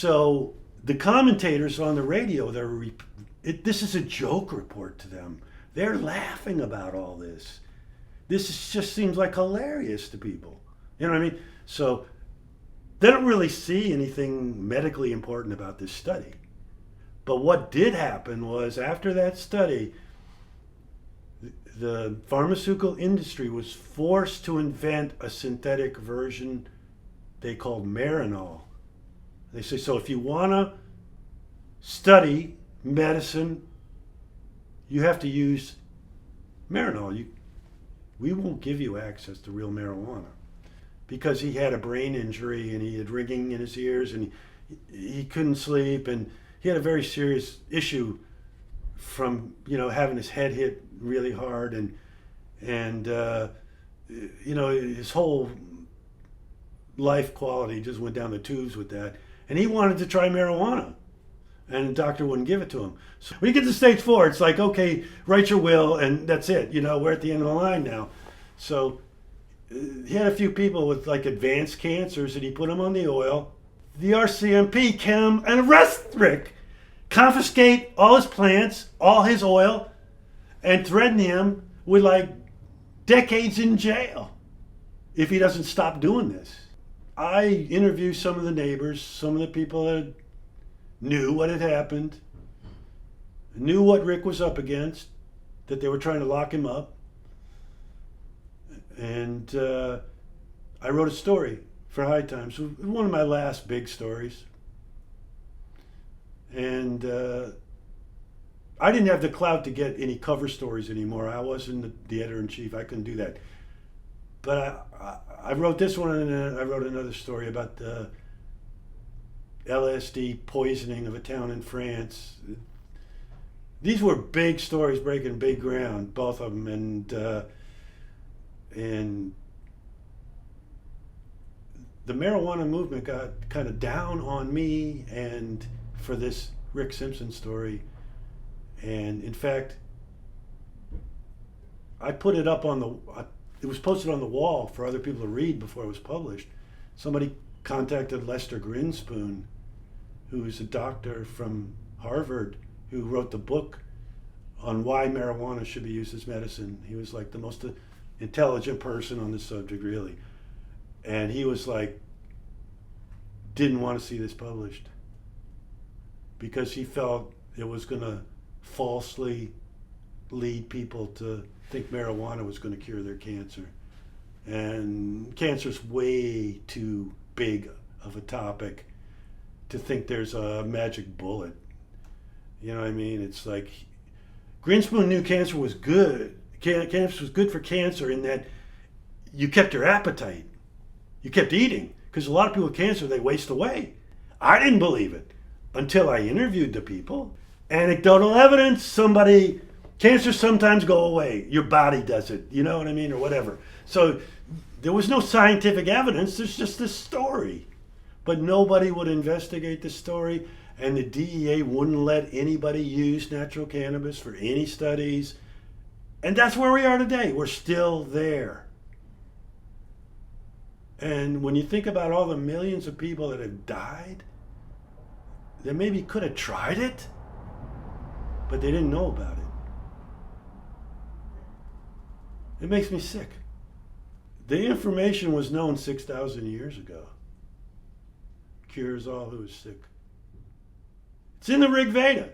So the commentators on the radio, this is a joke report to them. They're laughing about all this. Just seems like hilarious to people. You know what I mean? So they don't really see anything medically important about this study. But what did happen was after that study, the pharmaceutical industry was forced to invent a synthetic version they called Marinol. They say, so if you want to study medicine, you have to use Marinol. We won't give you access to real marijuana. Because he had a brain injury and he had ringing in his ears and he couldn't sleep, and he had a very serious issue from having his head hit really hard, and his whole life quality just went down the tubes with that. And he wanted to try marijuana, and the doctor wouldn't give it to him. So when you get to stage 4, it's like, okay, write your will, and that's it. We're at the end of the line now. So he had a few people with like advanced cancers, and he put them on the oil. The RCMP came and arrest Rick, confiscate all his plants, all his oil, and threaten him with like decades in jail if he doesn't stop doing this. I interviewed some of the neighbors, some of the people that knew what had happened, knew what Rick was up against, that they were trying to lock him up. And I wrote a story for High Times, one of my last big stories. And I didn't have the clout to get any cover stories anymore. I wasn't the editor-in-chief. I couldn't do that. But I wrote this one, and then I wrote another story about the LSD poisoning of a town in France. These were big stories breaking big ground, both of them. And the marijuana movement got kind of down on me and for this Rick Simpson story. And in fact, I put it up it was posted on the wall for other people to read before it was published. Somebody contacted Lester Grinspoon, who's a doctor from Harvard, who wrote the book on why marijuana should be used as medicine. He was like the most intelligent person on the subject, really. And he was like, didn't want to see this published because he felt it was going to falsely lead people to think marijuana was going to cure their cancer. And cancer's way too big of a topic to think there's a magic bullet. You know what I mean? It's like Grinspoon knew cancer was good. Cancer was good for cancer in that you kept your appetite. You kept eating. Because a lot of people with cancer, they waste away. I didn't believe it until I interviewed the people. Anecdotal evidence, cancer sometimes go away. Your body does it, you know what I mean, or whatever. So there was no scientific evidence, there's just this story. But nobody would investigate the story, and the DEA wouldn't let anybody use natural cannabis for any studies. And that's where we are today. We're still there. And when you think about all the millions of people that have died, they maybe could have tried it, but they didn't know about it. It makes me sick. The information was known 6,000 years ago. Cures all who is sick. It's in the Rig Veda.